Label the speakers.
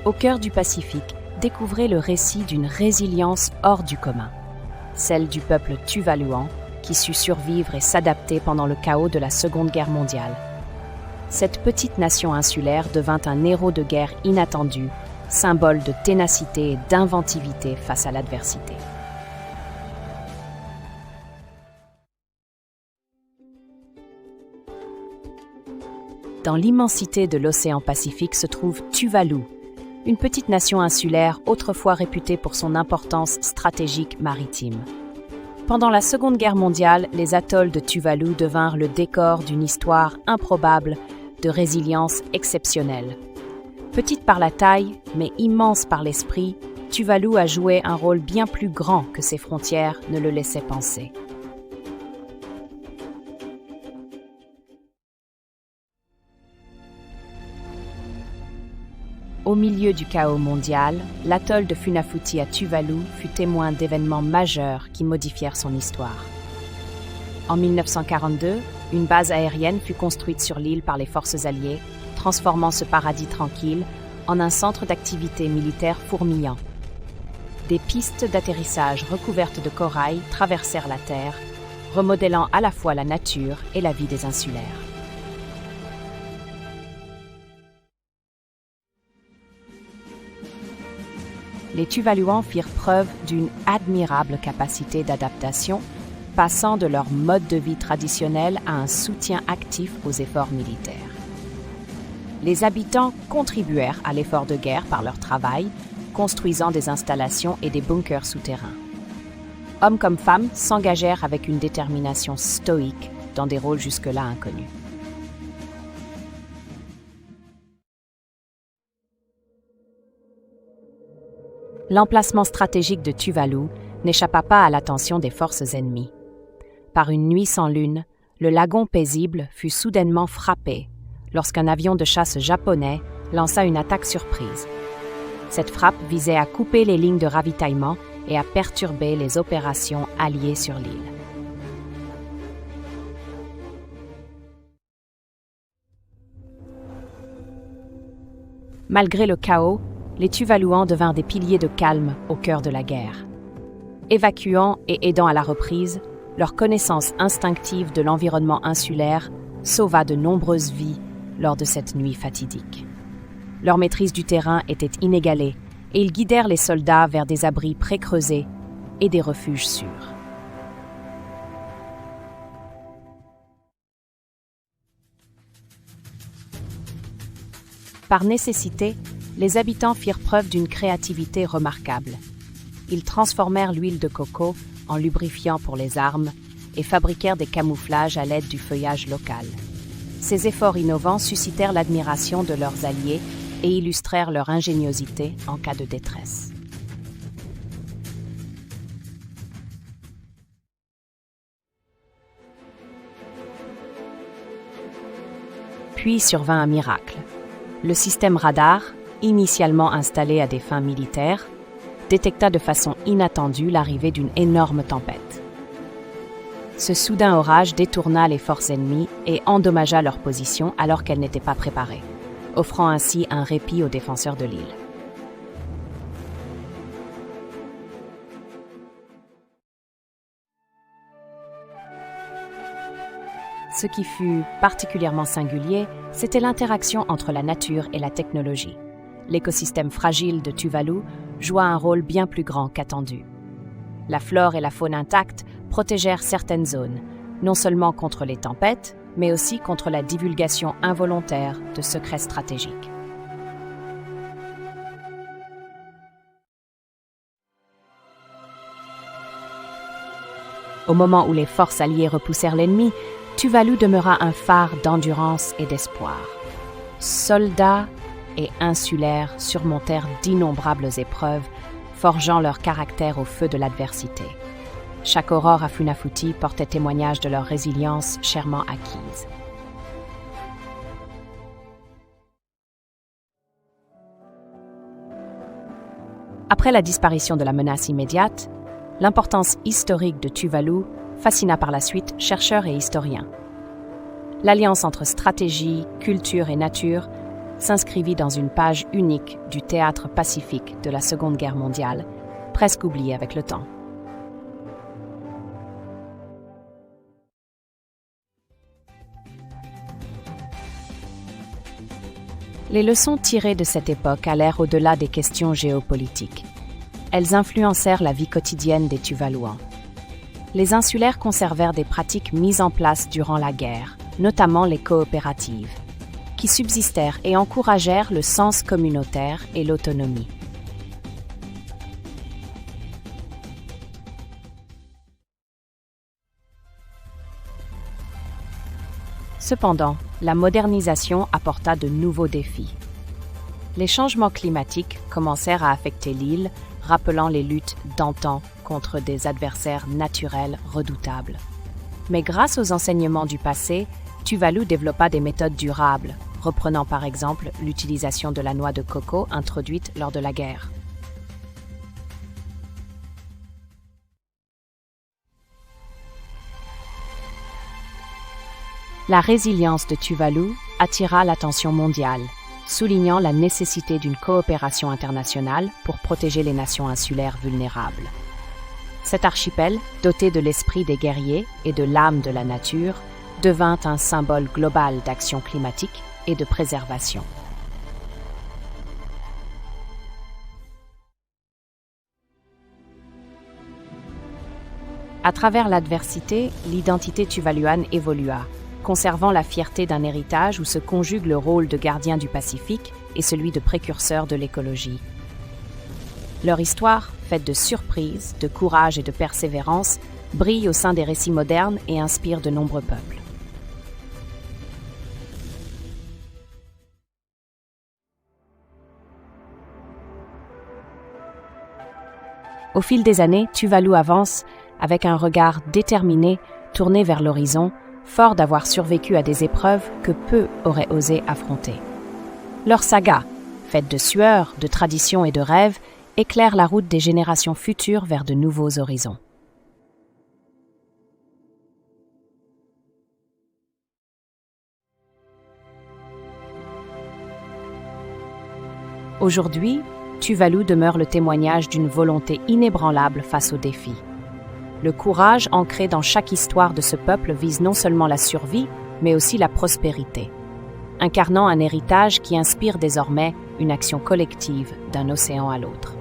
Speaker 1: Au cœur du Pacifique, découvrez le récit d'une résilience hors du commun, celle du peuple tuvaluan qui sut survivre et s'adapter pendant le chaos de la Seconde Guerre mondiale. Cette petite nation insulaire devint un héros de guerre inattendu, symbole de ténacité et d'inventivité face à l'adversité. Dans l'immensité de l'océan Pacifique se trouve Tuvalu, une petite nation insulaire autrefois réputée pour son importance stratégique maritime. Pendant la Seconde Guerre mondiale, les atolls de Tuvalu devinrent le décor d'une histoire improbable de résilience exceptionnelle. Petite par la taille, mais immense par l'esprit, Tuvalu a joué un rôle bien plus grand que ses frontières ne le laissaient penser. Au milieu du chaos mondial, l'atoll de Funafuti à Tuvalu fut témoin d'événements majeurs qui modifièrent son histoire. En 1942, une base aérienne fut construite sur l'île par les forces alliées, transformant ce paradis tranquille en un centre d'activité militaire fourmillant. Des pistes d'atterrissage recouvertes de corail traversèrent la Terre, remodélant à la fois la nature et la vie des insulaires. Les Tuvaluans firent preuve d'une admirable capacité d'adaptation, passant de leur mode de vie traditionnel à un soutien actif aux efforts militaires. Les habitants contribuèrent à l'effort de guerre par leur travail, construisant des installations et des bunkers souterrains. Hommes comme femmes s'engagèrent avec une détermination stoïque dans des rôles jusque-là inconnus. L'emplacement stratégique de Tuvalu n'échappa pas à l'attention des forces ennemies. Par une nuit sans lune, le lagon paisible fut soudainement frappé lorsqu'un avion de chasse japonais lança une attaque surprise. Cette frappe visait à couper les lignes de ravitaillement et à perturber les opérations alliées sur l'île. Malgré le chaos, les Tuvaluans devinrent des piliers de calme au cœur de la guerre. Évacuant et aidant à la reprise, leur connaissance instinctive de l'environnement insulaire sauva de nombreuses vies lors de cette nuit fatidique. Leur maîtrise du terrain était inégalée et ils guidèrent les soldats vers des abris pré-creusés et des refuges sûrs. Par nécessité, les habitants firent preuve d'une créativité remarquable. Ils transformèrent l'huile de coco en lubrifiant pour les armes et fabriquèrent des camouflages à l'aide du feuillage local. Ces efforts innovants suscitèrent l'admiration de leurs alliés et illustrèrent leur ingéniosité en cas de détresse. Puis survint un miracle. Le système radar, initialement installé à des fins militaires, détecta de façon inattendue l'arrivée d'une énorme tempête. Ce soudain orage détourna les forces ennemies et endommagea leur position alors qu'elles n'étaient pas préparées, offrant ainsi un répit aux défenseurs de l'île. Ce qui fut particulièrement singulier, c'était l'interaction entre la nature et la technologie. L'écosystème fragile de Tuvalu joua un rôle bien plus grand qu'attendu. La flore et la faune intactes protégèrent certaines zones, non seulement contre les tempêtes, mais aussi contre la divulgation involontaire de secrets stratégiques. Au moment où les forces alliées repoussèrent l'ennemi, Tuvalu demeura un phare d'endurance et d'espoir. Soldats et insulaires surmontèrent d'innombrables épreuves, forgeant leur caractère au feu de l'adversité. Chaque aurore à Funafuti portait témoignage de leur résilience chèrement acquise. Après la disparition de la menace immédiate, l'importance historique de Tuvalu fascina par la suite chercheurs et historiens. L'alliance entre stratégie, culture et nature s'inscrivit dans une page unique du théâtre pacifique de la Seconde Guerre mondiale, presque oublié avec le temps. Les leçons tirées de cette époque allèrent au-delà des questions géopolitiques. Elles influencèrent la vie quotidienne des Tuvaluans. Les insulaires conservèrent des pratiques mises en place durant la guerre, notamment les coopératives, qui subsistèrent et encouragèrent le sens communautaire et l'autonomie. Cependant, la modernisation apporta de nouveaux défis. Les changements climatiques commencèrent à affecter l'île, rappelant les luttes d'antan contre des adversaires naturels redoutables. Mais grâce aux enseignements du passé, Tuvalu développa des méthodes durables, reprenant par exemple l'utilisation de la noix de coco introduite lors de la guerre. La résilience de Tuvalu attira l'attention mondiale, soulignant la nécessité d'une coopération internationale pour protéger les nations insulaires vulnérables. Cet archipel, doté de l'esprit des guerriers et de l'âme de la nature, devint un symbole global d'action climatique et de préservation. À travers l'adversité, l'identité tuvaluane évolua, conservant la fierté d'un héritage où se conjugue le rôle de gardien du Pacifique et celui de précurseur de l'écologie. Leur histoire, faite de surprises, de courage et de persévérance, brille au sein des récits modernes et inspire de nombreux peuples. Au fil des années, Tuvalu avance avec un regard déterminé tourné vers l'horizon, fort d'avoir survécu à des épreuves que peu auraient osé affronter. Leur saga, faite de sueur, de traditions et de rêves, éclaire la route des générations futures vers de nouveaux horizons. Aujourd'hui, Tuvalu demeure le témoignage d'une volonté inébranlable face aux défis. Le courage ancré dans chaque histoire de ce peuple vise non seulement la survie, mais aussi la prospérité, incarnant un héritage qui inspire désormais une action collective d'un océan à l'autre.